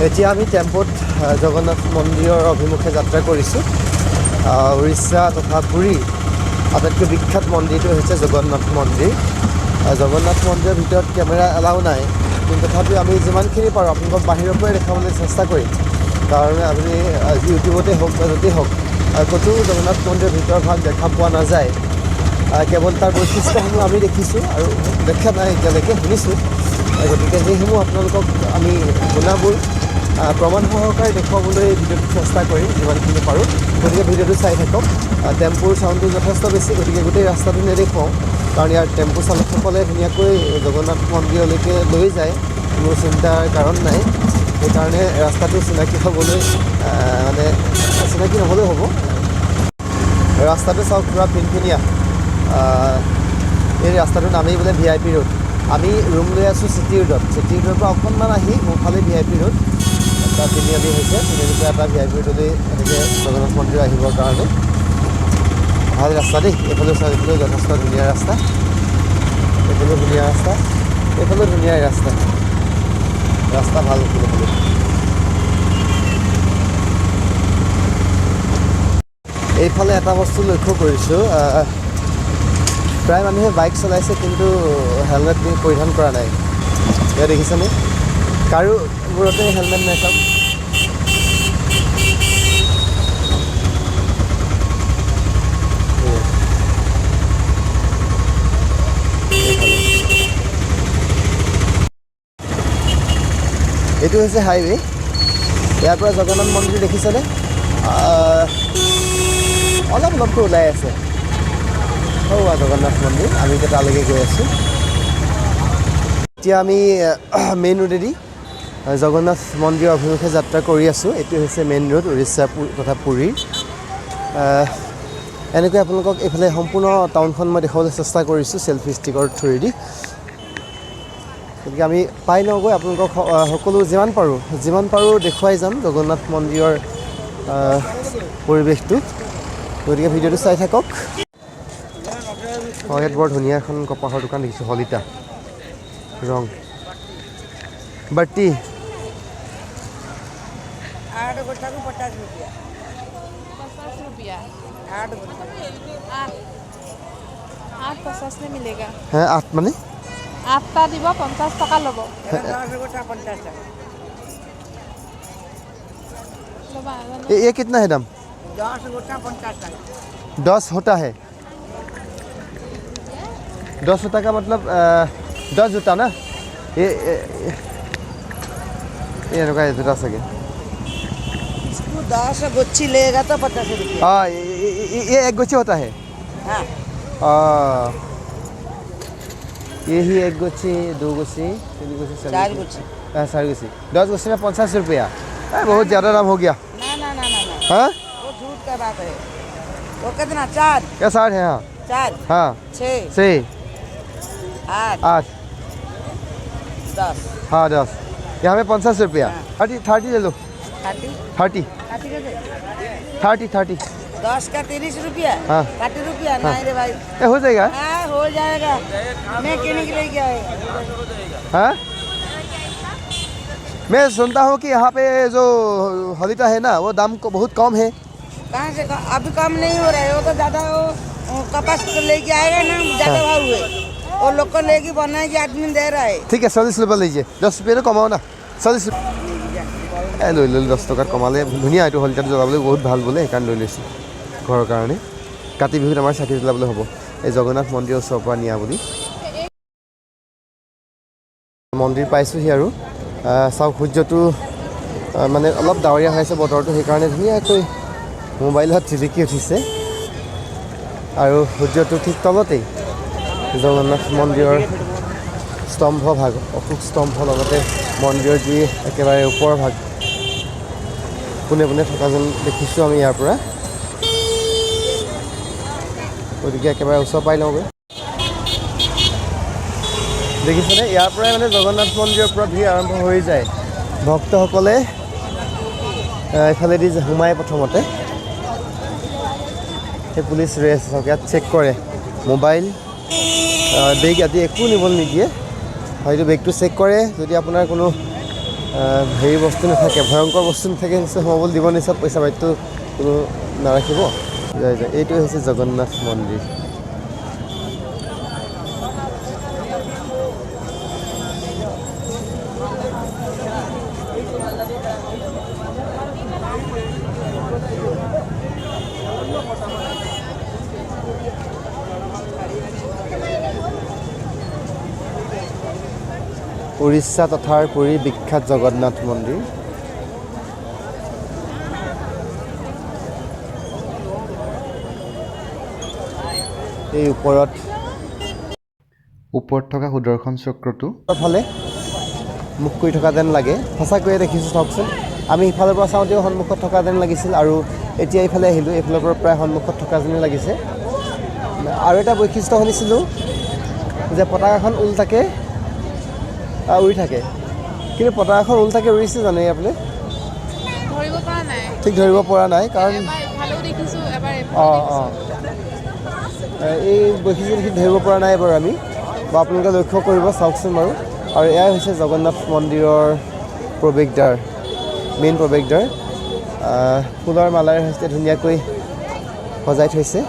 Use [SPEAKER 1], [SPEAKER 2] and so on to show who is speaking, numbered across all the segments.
[SPEAKER 1] এতিয়া আমি টেম্পোত জগন্নাথ মন্দিৰৰ অভিমুখে যাত্ৰা কৰিছোঁ। উৰিষ্যা তথা পুৰী আটাইতকৈ বিখ্যাত মন্দিৰটো হৈছে জগন্নাথ মন্দিৰ। জগন্নাথ মন্দিৰৰ ভিতৰত কেমেৰা এলাউ নাই, কিন্তু তথাপিও আমি যিমানখিনি পাৰোঁ আপোনালোকক বাহিৰৰ পৰাই দেখাবলৈ চেষ্টা কৰিম। কাৰণ আপুনি ইউটিউবতে হওক বা য'তেই হওক ক'তো জগন্নাথ মন্দিৰৰ ভিতৰ ভাগ দেখা পোৱা নাযায়। কেৱল তাৰ বৈশিষ্ট্যসমূহ আমি দেখিছোঁ আৰু দেখা নাই এতিয়ালৈকে, শুনিছোঁ। গতিকে সেইসমূহ আপোনালোকক আমি গুণাবোৰ প্ৰমাণ সহকাৰে দেখুৱাবলৈ ভিডিঅ'টো চেষ্টা কৰিম যিমানখিনি পাৰোঁ। গতিকে ভিডিঅ'টো চাই থাকক। টেম্পুৰ চাউণ্ডটো যথেষ্ট বেছি, গতিকে গোটেই ৰাস্তাটো নেদেখুৱাওঁ, কাৰণ ইয়াৰ টেম্পু চালকসকলে ধুনীয়াকৈ জগন্নাথ মন্দিৰলৈকে লৈ যায়, কোনো চিন্তাৰ কাৰণ নাই। সেইকাৰণে ৰাস্তাটো চিনাকি হ'বলৈ চিনাকি নহ'লেও হ'ব। ৰাস্তাটো চাওক, পূৰা ফিনফিনীয়া। এই ৰাস্তাটোৰ নামেই বোলে VIP ৰোড। আমি ৰুম লৈ আছোঁ চিটি ৰোডত। চিটি ৰোডৰ পৰা অকণমান আহি মোৰফালে VIP ৰোড, এটা তিনিআলি হৈছে। তিনিআলিৰ পৰা এটা VIP ৰোডলৈ এনেকৈ জগন্নাথ মন্দিৰ আহিবৰ কাৰণে ভাল ৰাস্তা দেই। এইফালেও চাওক, এইফালেও যথেষ্ট ধুনীয়া ৰাস্তা, এইফালেও ধুনীয়া ৰাস্তা, এইফালেও ধুনীয়া ৰাস্তা ভাল এইফালে। এইফালে এটা বস্তু লক্ষ্য কৰিছোঁ, প্ৰায় মানুহে বাইক চলাইছে কিন্তু হেলমেট পৰিধান কৰা নাই। এয়া দেখিছেনে? কাৰো মূৰতে হেলমেট নাই। চাওক, এইটো হৈছে হাইৱে। ইয়াৰ পৰা জগন্নাথ মন্দিৰ দেখিছেনে? অলপকৈ ওলাই আছে জগন্নাথ মন্দিৰ। আমি এতিয়া তালৈকে গৈ আছোঁ। এতিয়া আমি মেইন ৰোডেদি জগন্নাথ মন্দিৰৰ অভিমুখে যাত্ৰা কৰি আছোঁ। এইটো হৈছে মেইন ৰোড উৰিষ্যা তথা পুৰীৰ। এনেকৈ আপোনালোকক এইফালে সম্পূৰ্ণ টাউনখন মই দেখুৱাবলৈ চেষ্টা কৰিছোঁ চেলফি ষ্টিকৰ থ্ৰুৱেদি। গতিকে আমি পাই লওঁগৈ আপোনালোকক সকলো যিমান পাৰোঁ দেখুৱাই যাম জগন্নাথ মন্দিৰৰ পৰিৱেশটো। গতিকে ভিডিঅ'টো চাই থাকক। ইয়াত বৰ ধুনীয়া এখন কপাহৰ দোকান দেখিছোঁ, হলিতা ৰং বাটি।
[SPEAKER 2] 8 गोटा को 50 रुपया। 50 रुपया 8 गोटा 8 50 में मिलेगा।
[SPEAKER 1] हाँ 8 माने
[SPEAKER 2] 8टा দিব 50 টাকা ল'ব। 10 गोटा 50 টাকা।
[SPEAKER 1] ये कितना है दाम?
[SPEAKER 2] 10 गोटा 50 टाका।
[SPEAKER 1] 10 होता है। 10 होता का मतलब 10 जूता ना? ये रुका ये जूता सके
[SPEAKER 2] 10 गुच्छी लेगा तो 50 रुपया।
[SPEAKER 1] हाँ, ये एक गुच्छी होता है।
[SPEAKER 2] हाँ,
[SPEAKER 1] ये ही एक गुच्छी, 2 गुच्छी, 3 गुच्छी,
[SPEAKER 2] 4 गुच्छी।
[SPEAKER 1] 4 गुच्छी। 10 गुच्छी में 50 रुपया। बहुत ज़्यादा दाम हो गया।
[SPEAKER 2] ना।
[SPEAKER 1] हाँ,
[SPEAKER 2] वो झूठ का बात है। वो कितना 4?
[SPEAKER 1] क्या 60 है? हाँ
[SPEAKER 2] 4
[SPEAKER 1] हाँ
[SPEAKER 2] 6
[SPEAKER 1] 6
[SPEAKER 2] 8
[SPEAKER 1] 8
[SPEAKER 2] 10।
[SPEAKER 1] हाँ 10। यहाँ में 50 रुपया। 30 ले लो।
[SPEAKER 2] 30
[SPEAKER 1] 30
[SPEAKER 2] कैसे?
[SPEAKER 1] 30
[SPEAKER 2] 10 का 30 रुपया।
[SPEAKER 1] हाँ।
[SPEAKER 2] 30 रुपया नहीं रे भाई।
[SPEAKER 1] हो जाएगा।
[SPEAKER 2] हाँ हो जाएगा। मैं कहने के लिए क्या है?
[SPEAKER 1] हाँ, मैं सुनता हूँ कि यहाँ पे जो हलिता है ना वो दाम को बहुत कम है।
[SPEAKER 2] कहाँ से अभी कम नहीं हो रहा है। वो तो ज़्यादा वो कपास तो लेके आएगा ना, ज़्यादा भाव हुए वो लोग को लेके बनाए कि आदमी दे रहा है।
[SPEAKER 1] ठीक है 40 रुपये लीजिए। 10 रुपये तो कमाओ ना। 40 লৈ 10 টকাত কমালে। ধুনীয়া, এইটো হলিতাটো জ্বলাবলৈ বহুত ভাল বোলে, সেইকাৰণে লৈ লৈছোঁ ঘৰৰ কাৰণে। কাতি বিহুত আমাৰ চাকি জ্বলাবলৈ হ'ব। এই জগন্নাথ মন্দিৰৰ ওচৰৰ পৰা নিয়া বুলি। মন্দিৰ পাইছোঁহি আৰু চাওক, সূৰ্যটো মানে অলপ ডাৱৰীয়া হৈ আছে বতৰটো, সেইকাৰণে ধুনীয়াকৈ মোবাইলত জিলিকি উঠিছে। আৰু সূৰ্যটো ঠিক তলতেই জগন্নাথ মন্দিৰৰ স্তম্ভ ভাগ, অশোক স্তম্ভ, লগতে মন্দিৰৰ যি একেবাৰে ওপৰৰ ভাগ পোনে পোনে থকা যেন দেখিছোঁ আমি ইয়াৰ পৰা। গতিকে একেবাৰে ওচৰ পাই লওঁগৈ। দেখিছেনে? ইয়াৰ পৰাই মানে জগন্নাথ মন্দিৰৰ পৰা ভিৰ আৰম্ভ হৈ যায়। ভক্তসকলে এইফালেদি সোমাই প্ৰথমতে সেই পুলিচ ৰৈ আছে। চাওক, ইয়াত চেক কৰে মোবাইল, বেগ আদি একো নিবলৈ নিদিয়ে। হয়তো বেগটো চেক কৰে, যদি আপোনাৰ কোনো হেৰি বস্তু নাথাকে, ভয়ংকৰ বস্তু নাথাকে, নিশ্চয় সোমাবলৈ দিব নিশ্চয়, পইচা পাতিটো কোনো নাৰাখিব। এইটো হৈছে জগন্নাথ মন্দিৰ। উৰিষ্যা তথা পুৰী বিখ্যাত জগন্নাথ মন্দিৰ। এই ওপৰত থকা সুদৰ্শন চক্ৰটো ফালে মুখ কৰি থকা যেন লাগে, সঁচাকৈয়ে দেখিছোঁ। চাওকচোন, আমি ইফালৰ পৰা চাওঁতেও সন্মুখত থকা যেন লাগিছিল, আৰু এতিয়া এইফালে আহিলোঁ, এইফালৰ পৰা প্ৰায় সন্মুখত থকা যেনেই লাগিছে। আৰু এটা বৈশিষ্ট্য শুনিছিলোঁ যে পতাকাখন ওলোটাকৈ উৰি থাকে, কিন্তু পতাকাখন ওলোটাকৈ উৰিছে জানে আপুনি? ঠিক ধৰিব পৰা নাই, কাৰণ এই বৈশিষ্ট্যখিনি ধৰিব পৰা নাই বাৰু আমি, বা আপোনালোকে লক্ষ্য কৰিব। চাওকচোন বাৰু। আৰু এয়াই হৈছে জগন্নাথ মন্দিৰৰ প্ৰৱেশদ্বাৰ, মেইন প্ৰৱেশদ্বাৰ। ফুলৰ মালাৰে সৈতে ধুনীয়াকৈ সজাই থৈছে।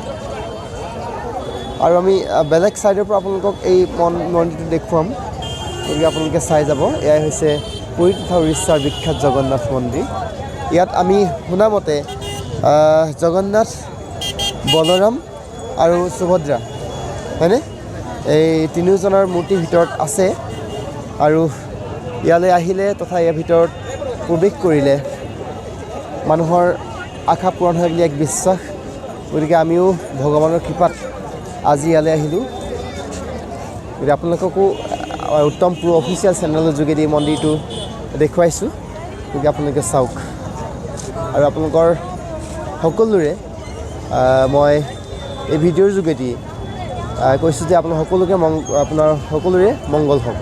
[SPEAKER 1] আৰু আমি বেলেগ ছাইডৰ পৰা আপোনালোকক এই মন্দিৰটো দেখুৱাম, গতিকে আপোনালোকে চাই যাব। এয়াই হৈছে পুৰী তথা উৰিষ্যাৰ বিখ্যাত জগন্নাথ মন্দিৰ। ইয়াত আমি শুনামতে জগন্নাথ, বলৰাম আৰু সুভদ্ৰা, হয়নে, এই তিনিওজনৰ মূৰ্তিৰ ভিতৰত আছে। আৰু ইয়ালৈ আহিলে তথা ইয়াৰ ভিতৰত প্ৰৱেশ কৰিলে মানুহৰ আশা পূৰণ হয় বুলি এক বিশ্বাস। গতিকে আমিও ভগৱানৰ কৃপাত আজি ইয়ালৈ আহিলোঁ। গতিকে আপোনালোককো উত্তম প্ৰ অফিচিয়েল চেনেলৰ যোগেদি মন্দিৰটো দেখুৱাইছোঁ, গতিকে আপোনালোকে চাওক। আৰু আপোনালোকৰ সকলোৰে মই এই ভিডিঅ'ৰ যোগেদি কৈছোঁ যে আপোনাৰ সকলোৰে মংগল হওক।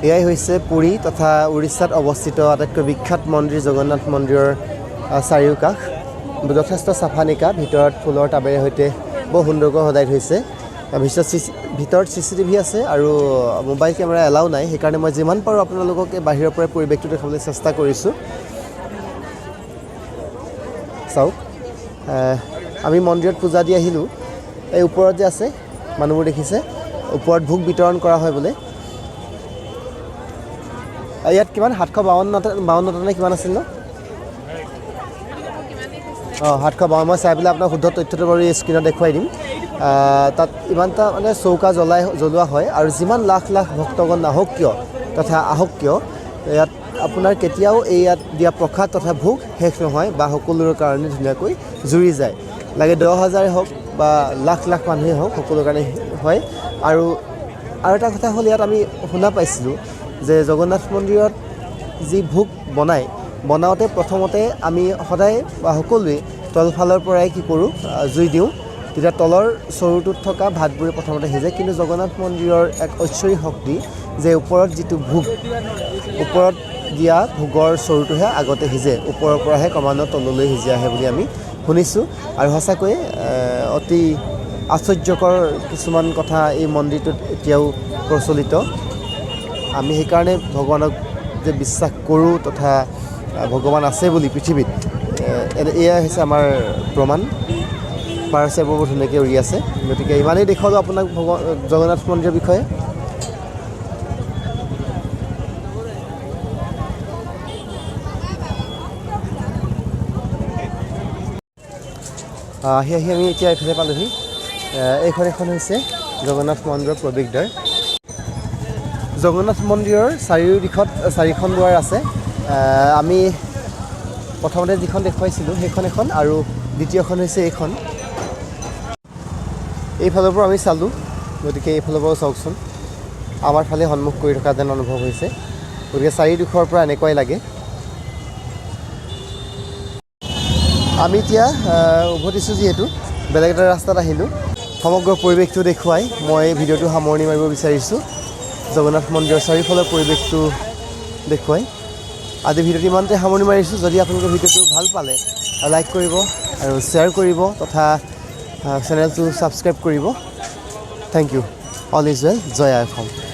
[SPEAKER 1] এয়াই হৈছে পুৰী তথা উৰিষ্যাত অৱস্থিত আটাইতকৈ বিখ্যাত মন্দিৰ জগন্নাথ মন্দিৰৰ চাৰিওকাষ। যথেষ্ট চাফা নিকা, ভিতৰত ফুলৰ টাবেৰে সৈতে বৰ সুন্দৰকৈ সজাই থৈছে। ভিতৰত CCTV আছে আৰু মোবাইল কেমেৰা এলাও নাই, সেইকাৰণে মই যিমান পাৰোঁ আপোনালোকক বাহিৰৰ পৰাই পৰিৱেশটো দেখাবলৈ চেষ্টা কৰিছোঁ। চাওক, আমি মন্দিৰত পূজা দি আহিলোঁ। এই ওপৰত যে আছে মানুহবোৰ দেখিছে, ওপৰত ভোগ বিতৰণ কৰা হয় বোলে। ইয়াত কিমান 752টা নে কিমান আছিল ন? 752। মই চাই পেলাই আপোনাক শুদ্ধ তথ্যটো বাৰু এই স্ক্ৰীণত দেখুৱাই দিম। তাত ইমানটা মানে চৌকা জ্বলোৱা হয়, আৰু যিমান লাখ লাখ ভক্তগণ নাহক কিয় তথা আহক কিয়, ইয়াত আপোনাৰ কেতিয়াও ইয়াত দিয়া প্ৰসাদ তথা ভোগ শেষ নহয়, বা সকলোৰে কাৰণে ধুনীয়াকৈ জুৰি যায়। লাগে 10,000 হওক বা লাখ লাখ মানুহেই হওক, সকলোৰে কাৰণে হয়। আৰু এটা কথা হ'ল, ইয়াত আমি শুনা পাইছিলোঁ যে জগন্নাথ মন্দিৰত যি ভোগ বনাওঁতে প্ৰথমতে আমি সদায় বা সকলোৱে তলফালৰ পৰাই কি কৰোঁ, জুই দিওঁ, তেতিয়া তলৰ চৰুটোত থকা ভাতবোৰে প্ৰথমতে সিজে। কিন্তু জগন্নাথ মন্দিৰৰ এক ঐশ্বৰিক শক্তি যে ওপৰত যিটো ভোগ, ওপৰত দিয়া ভোগৰ চৰুটোহে আগতে সিজে, ওপৰৰ পৰাহে ক্ৰমান্বয়ে তললৈ সিজি আহে বুলি আমি শুনিছোঁ। আৰু সঁচাকৈয়ে অতি আশ্চৰ্যকৰ কিছুমান কথা এই মন্দিৰটোত এতিয়াও প্ৰচলিত। আমি সেইকাৰণে ভগৱানক যে বিশ্বাস কৰোঁ তথা ভগৱান আছে বুলি পৃথিৱীত, এয়া হৈছে আমাৰ প্ৰমাণ। পাৰচেবোৰ বৰ ধুনীয়াকৈ উৰি আছে। গতিকে ইমানেই দেখুৱালোঁ আপোনাক জগন্নাথ মন্দিৰৰ বিষয়ে। আহি আমি এতিয়া এইফালে পালোহি। এখন হৈছে জগন্নাথ মন্দিৰৰ প্ৰৱেশদ্বাৰ। জগন্নাথ মন্দিৰৰ চাৰিওদিশত 4খন দুৱাৰ আছে। আমি প্ৰথমতে যিখন দেখুৱাইছিলোঁ সেইখন এখন, আৰু দ্বিতীয়খন হৈছে এইখন। এইফালৰ পৰা আমি চালোঁ, গতিকে এইফালৰ পৰাও চাওকচোন, আমাৰ ফালে সন্মুখ কৰি থকা যেন অনুভৱ হৈছে। গতিকে চাৰিওদিশৰ পৰা এনেকুৱাই লাগে। আমি এতিয়া উভতিছোঁ, যিহেতু বেলেগ এটা ৰাস্তাত আহিলোঁ। সমগ্ৰ পৰিৱেশটো দেখুৱাই মই ভিডিঅ'টো সামৰণি মাৰিব বিচাৰিছোঁ। জগন্নাথ মন্দিৰৰ চাৰিওফালৰ পৰিৱেশটো দেখুৱাই আজি ভিডিঅ'টো ইমানতে সামৰণি মাৰিছোঁ। যদি আপোনালোকে ভিডিঅ'টো ভাল পালে লাইক কৰিব আৰু শ্বেয়াৰ কৰিব তথা চেনেলটো ছাবস্ক্ৰাইব কৰিব। Thank you all is well জয় আই অসম